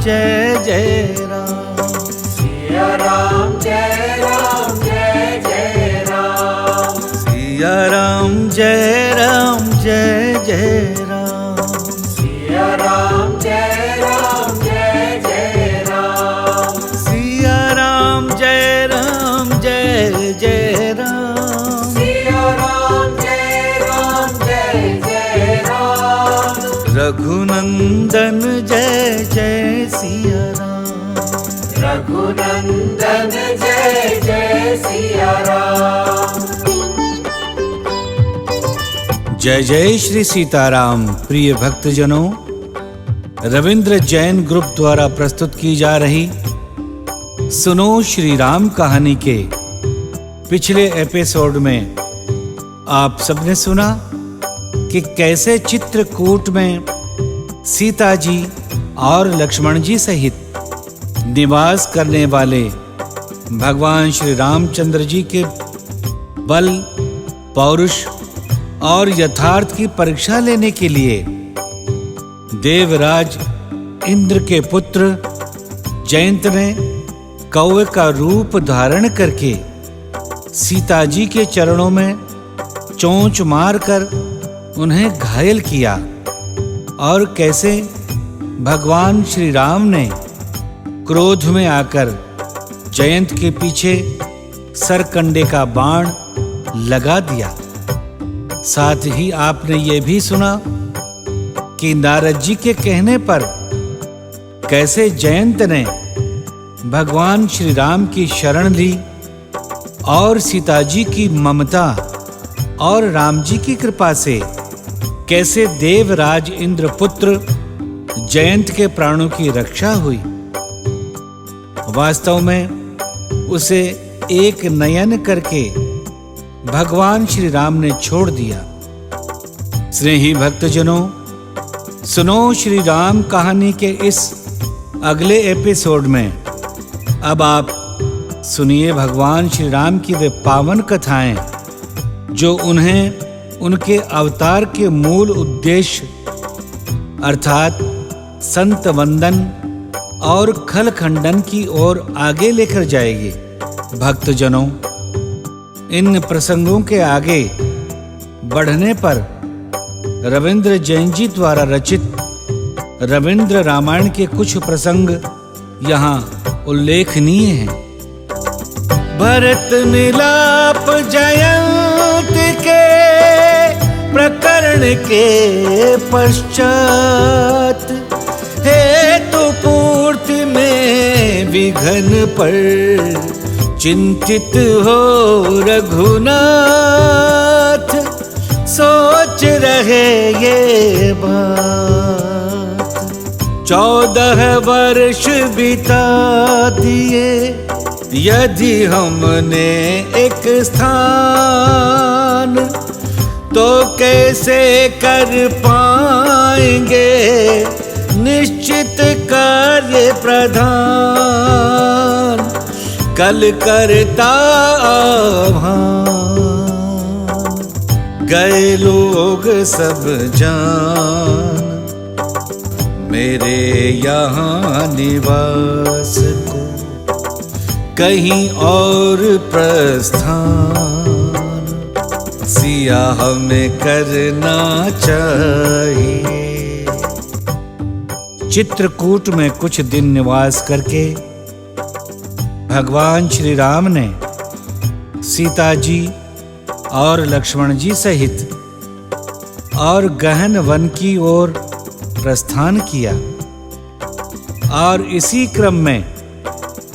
जय जय राम। सिया राम जय राम जय जय राम। सिया राम जय राम जय जय राम। सिया राम जय राम जय जय राम। सिया राम जय राम जय जय राम। सिया राम जय राम जय जय राम। रघुनंदन जय जय सिया राम। रघुनंदन जय जय सिया राम। जय जय श्री सीताराम। प्रिय भक्तजनों, रविंद्र जैन ग्रुप द्वारा प्रस्तुत की जा रही सुनो श्री राम कहानी के पिछले एपिसोड में आप सबने सुना कि कैसे चित्रकूट में सीता जी और लक्ष्मण जी सहित निवास करने वाले भगवान श्री रामचंद्र जी के बल, पौरुष और यथार्थ की परीक्षा लेने के लिए देवराज इंद्र के पुत्र जयंत ने कौवे का रूप धारण करके सीता जी के चरणों में चोंच मारकर उन्हें घायल किया और कैसे भगवान श्री राम ने क्रोध में आकर जयंत के पीछे सरकंडे का बाण लगा दिया। साथ ही आपने ये भी सुना कि नारद जी के कहने पर कैसे जयंत ने भगवान श्री राम की शरण ली और सीता जी की ममता और राम जी की कृपा से कैसे देवराज इंद्रपुत्र जयंत के प्राणों की रक्षा हुई। वास्तव में उसे एक नयन करके भगवान श्री राम ने छोड़ दिया। स्नेही भक्तजनों, सुनो श्री राम कहानी के इस अगले एपिसोड में अब आप सुनिए भगवान श्री राम की वे पावन कथाएं जो उन्हें उनके अवतार के मूल उद्देश्य अर्थात संत वंदन और खल खंडन की ओर आगे लेकर जाएगी। भक्तजनों, इन प्रसंगों के आगे बढ़ने पर रविंद्र जैन जी द्वारा रचित रविंद्र रामायण के कुछ प्रसंग यहाँ उल्लेखनीय हैं। भरत मिलाप जयंत के प्रकरण के पश्चात हेतु पूर्ति में विघ्न पर चिंतित हो रघुनाथ सोच रहे ये बात। 14 वर्ष बिता दिए यदि हमने एक स्थान तो कैसे कर पाएंगे निश्चित कार्य प्रधान। कल करता आह्वान गए लोग सब जान मेरे यहाँ निवास को कहीं और प्रस्थान सिया हमें करना चाहिए। चित्रकूट में कुछ दिन निवास करके भगवान श्री राम ने सीता जी और लक्ष्मण जी सहित और गहन वन की ओर प्रस्थान किया और इसी क्रम में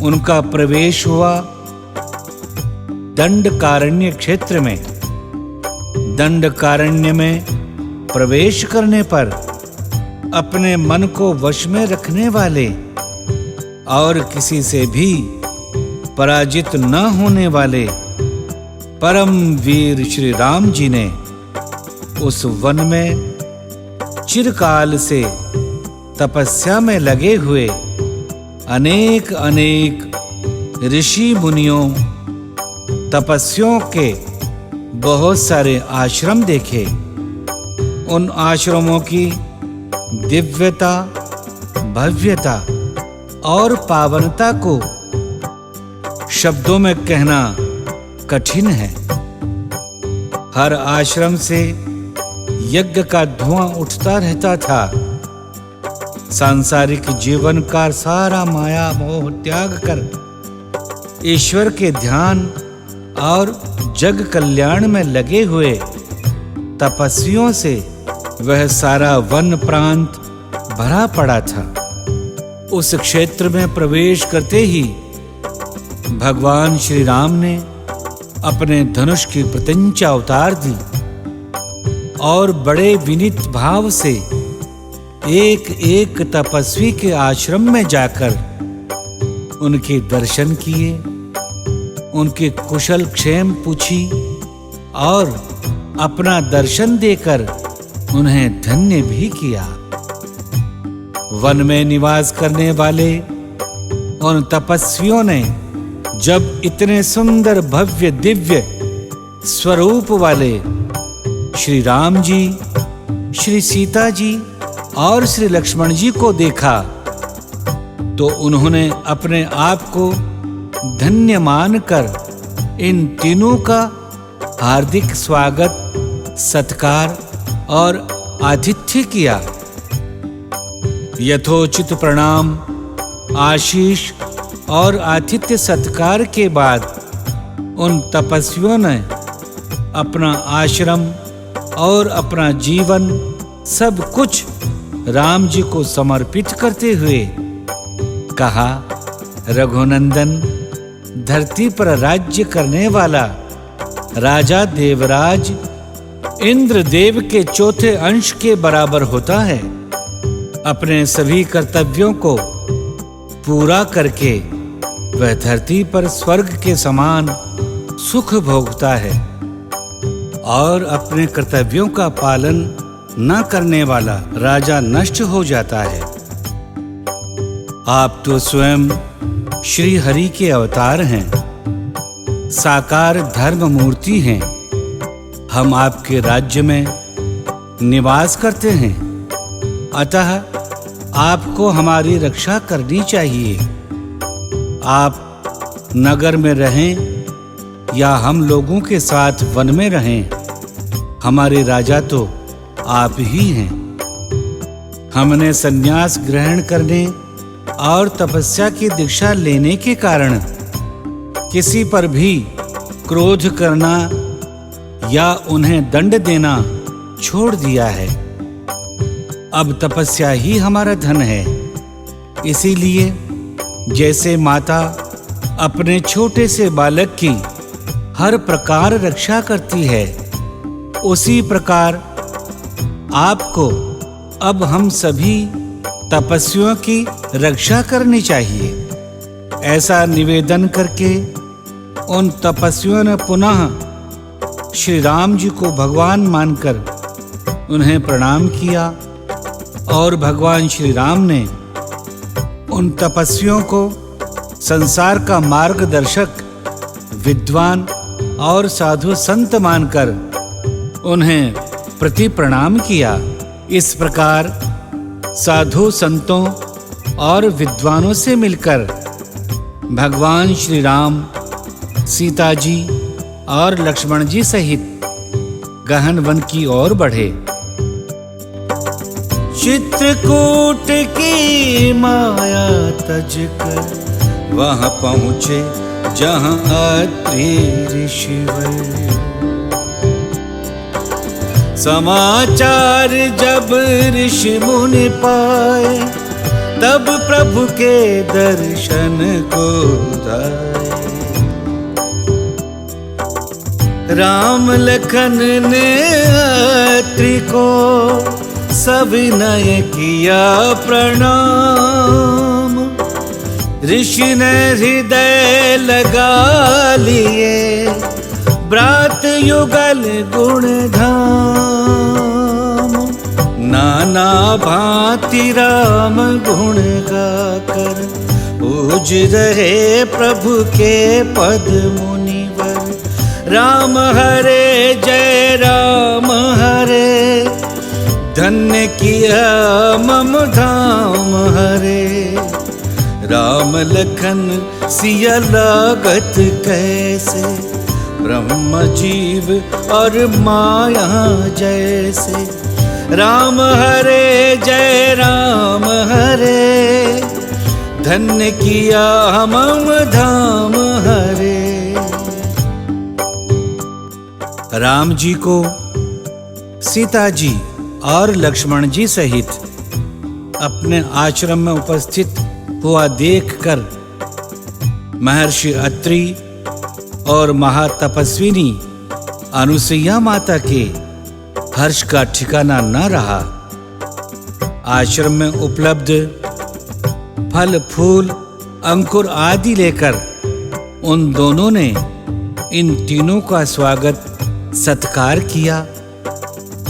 उनका प्रवेश हुआ दंडकारण्य क्षेत्र में। दंडकारण्य में प्रवेश करने पर अपने मन को वश में रखने वाले और किसी से भी पराजित न होने वाले परम वीर श्री राम जी ने उस वन में चिरकाल से तपस्या में लगे हुए अनेक ऋषि मुनियों तपस्वियों के बहुत सारे आश्रम देखे। उन आश्रमों की दिव्यता, भव्यता और पावनता को शब्दों में कहना कठिन है। हर आश्रम से यज्ञ का धुआं उठता रहता था। सांसारिक जीवन का सारा माया मोह त्याग कर ईश्वर के ध्यान और जग कल्याण में लगे हुए तपस्वियों से वह सारा वन प्रांत भरा पड़ा था। उस क्षेत्र में प्रवेश करते ही भगवान श्री राम ने अपने धनुष की प्रत्यंचा उतार दी और बड़े विनीत भाव से एक एक तपस्वी के आश्रम में जाकर उनके दर्शन किए, उनके कुशल क्षेम पूछी और अपना दर्शन देकर उन्हें धन्य भी किया। वन में निवास करने वाले उन तपस्वियों ने जब इतने सुंदर भव्य दिव्य स्वरूप वाले श्री राम जी, श्री सीता जी और श्री लक्ष्मण जी को देखा तो उन्होंने अपने आप को धन्य मानकर इन तीनों का हार्दिक स्वागत, सत्कार और आतिथ्य किया। यथोचित प्रणाम, आशीष और आतिथ्य सत्कार के बाद उन तपस्वियों ने अपना आश्रम और अपना जीवन सब कुछ राम जी को समर्पित करते हुए कहा, रघुनंदन, धरती पर राज्य करने वाला राजा देवराज इंद्रदेव के चौथे अंश के बराबर होता है। अपने सभी कर्तव्यों को पूरा करके वह धरती पर स्वर्ग के समान सुख भोगता है और अपने कर्तव्यों का पालन न करने वाला राजा नष्ट हो जाता है। आप तो स्वयं श्री हरि के अवतार हैं, साकार धर्म मूर्ति हैं। हम आपके राज्य में निवास करते हैं, अतः आपको हमारी रक्षा करनी चाहिए। आप नगर में रहें या हम लोगों के साथ वन में रहें, हमारे राजा तो आप ही हैं। हमने संन्यास ग्रहण करने और तपस्या की दीक्षा लेने के कारण किसी पर भी क्रोध करना या उन्हें दंड देना छोड़ दिया है। अब तपस्या ही हमारा धन है। इसीलिए जैसे माता अपने छोटे से बालक की हर प्रकार रक्षा करती है, उसी प्रकार आपको अब हम सभी तपस्वियों की रक्षा करनी चाहिए। ऐसा निवेदन करके उन तपस्वियों ने पुनः श्री राम जी को भगवान मानकर उन्हें प्रणाम किया और भगवान श्री राम ने उन तपस्वियों को संसार का मार्गदर्शक, विद्वान और साधु संत मानकर उन्हें प्रति प्रणाम किया। इस प्रकार साधु संतों और विद्वानों से मिलकर भगवान श्री राम, सीता जी और लक्ष्मण जी सहित गहन वन की ओर बढ़े। चित्रकूट की माया तज कर वहां पहुंचे जहां अत्रि ऋषिवर। समाचार जब ऋषि मुनि पाए, तब प्रभु के दर्शन को धाए। राम लखन ने अत्रि को सविनय किया प्रणाम। ऋषि ने हृदय लगा लिए, ब्रात युगल गुण धाम। नाना भांति राम गुण गाकर पूज रहे प्रभु के पद मुनिवर। राम हरे जय राम हरे, धन्य किया मम धाम हरे। राम लखन सिया लागत कैसे, ब्रह्म जीव और माया जैसे। राम हरे जय राम हरे, धन्य किया हम धाम हरे। राम जी को सीता जी और लक्ष्मण जी सहित अपने आश्रम में उपस्थित हुआ देखकर महर्षि अत्रि और महातपस्विनी अनुसुईया माता के हर्ष का ठिकाना न रहा। आश्रम में उपलब्ध फल फूल अंकुर आदि लेकर उन दोनों ने इन तीनों का स्वागत सत्कार किया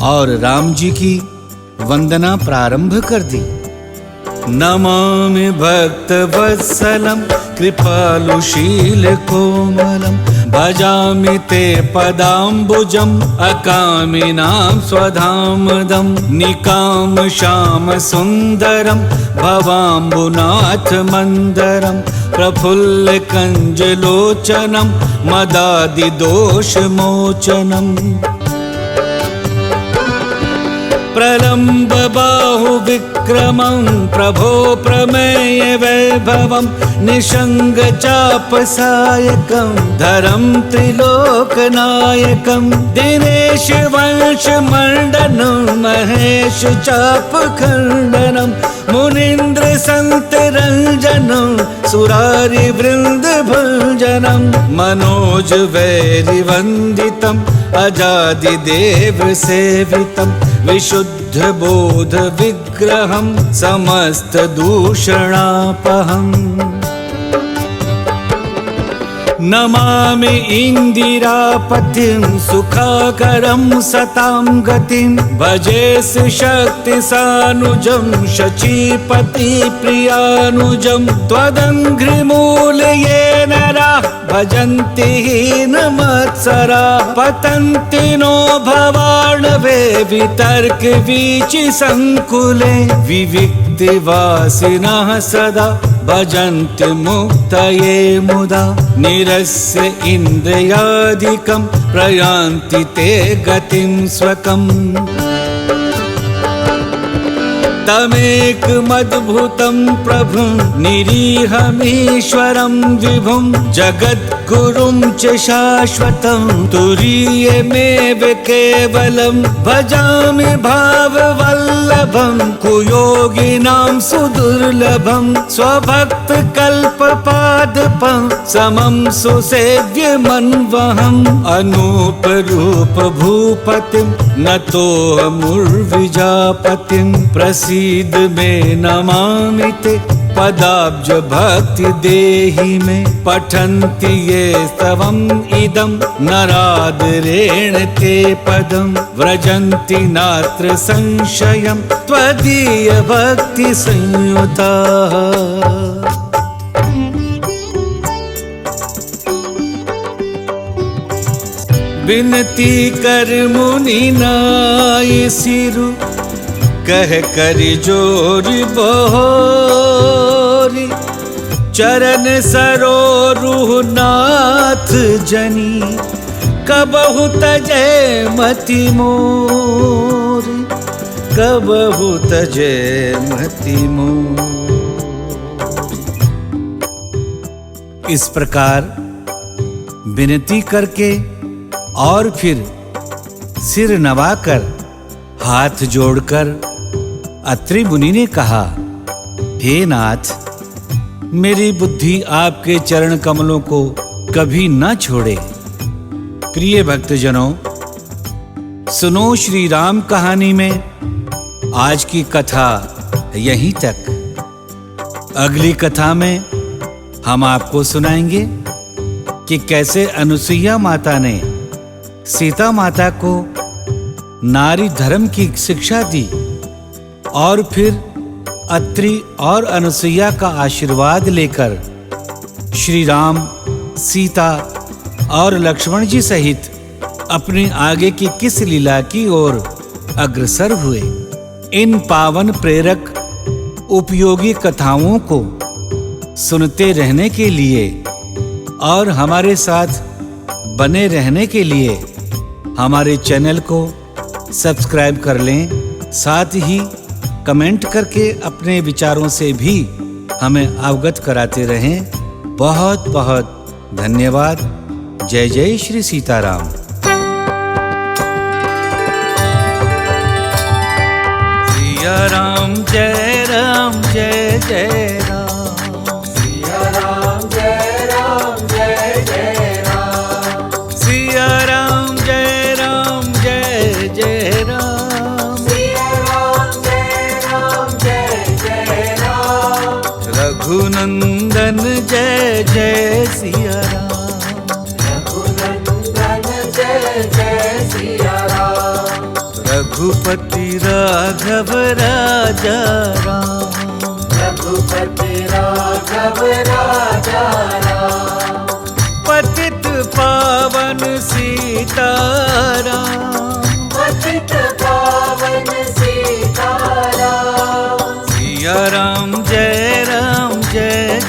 और राम जी की वंदना प्रारंभ कर दी। नमामि भक्त वत्सलम कृपालुशील कोमलम, भजामि ते पदाम्बुजम अकामिनां स्वधामदम। निकाम श्याम सुंदरम भवाम्बुनाथ मंदरम, प्रफुल्ल कंजलोचनम मदादि दोष मोचनम। प्रलम्ब बाहु विक्रमं प्रभो प्रमेय वैभवं, निषंग चाप सायकं धरम त्रिलोकनायकं। दिनेश वंश मंडनं महेश चाप खंडनं, मुनीन्द्र संत रंजनं सुरारि वृंद भंजनं। मनोज वैरि वंदितं अजादि देव सेवितं, विशुद्ध बोध विग्रहं समस्त दूषणापहम्। नमामि इंदिरापतिं सुखाकरं सतां गतिं, भजेश शक्ति सानुजं शचीपति प्रियानुजं। त्वदङ्घ्रिमूल ये नराः भजन्ति हीनमत्सरा, पतन्ति नो भवार्णवे वितर्क वीचि संकुले। विविक्तिवासिनः सदा भजन्ति मुक्तये मुदा, निरस्य इन्द्रियादिकं प्रयान्ति ते गतिं स्वकम्। तमेकमद्भुतं प्रभुं निरीहमीश्वरं विभुं, जगद्गुरुं च शाश्वतं तुरीयमेव केवलं। भजामि भाववल्लभं कुयोगिनां सुदुर्लभं, स्वभक्तकल्पपादपं समं सुसेव्यमन्वहम्। अनूपरूप भूपतिं नतोऽमुर्विजापतिं, प्रसीद में नमामि ते पदाब्ज भक्ति देहि में। पठन्ति ये स्तवम् इदं नरादरेण ते पदं, व्रजन्ति नात्र संशयं त्वदीय भक्ति संयुता। बिनती कर मुनि नाय सिरु, कह करि जोरि बहोरि। चरण सरोरुह नाथ जनी, कबहु तजै मति मोरि। कबहु तजै मति मोरि। इस प्रकार विनती करके और फिर सिर नवाकर हाथ जोड़कर अत्रि मुनि ने कहा, हे नाथ, मेरी बुद्धि आपके चरण कमलों को कभी न छोड़े। प्रिय भक्तजनों, सुनो श्री राम कहानी में आज की कथा यहीं तक। अगली कथा में हम आपको सुनाएंगे कि कैसे अनुसुईया माता ने सीता माता को नारी धर्म की शिक्षा दी और फिर अत्रि और अनुसुईया का आशीर्वाद लेकर श्री राम, सीता और लक्ष्मण जी सहित अपनी आगे की किस लीला की ओर अग्रसर हुए। इन पावन प्रेरक उपयोगी कथाओं को सुनते रहने के लिए और हमारे साथ बने रहने के लिए हमारे चैनल को सब्सक्राइब कर लें। साथ ही कमेंट करके अपने विचारों से भी हमें अवगत कराते रहें। बहुत बहुत धन्यवाद। जय जय श्री सीताराम। सिया राम जय राम जय जय राम। सिया राम जय राम जय जय राम। सिया राम जय राम जय जय राम। सिया राम जय राम जय जय राम। रघुनंदन जय जय सिया राम। रघुनंदन जय जय सिया राम। रघुपति राघव राजा राम। रघुपति राघव राजा राम। पतित पावन सीताराम। पतित पावन सीताराम। सिया राम जय जय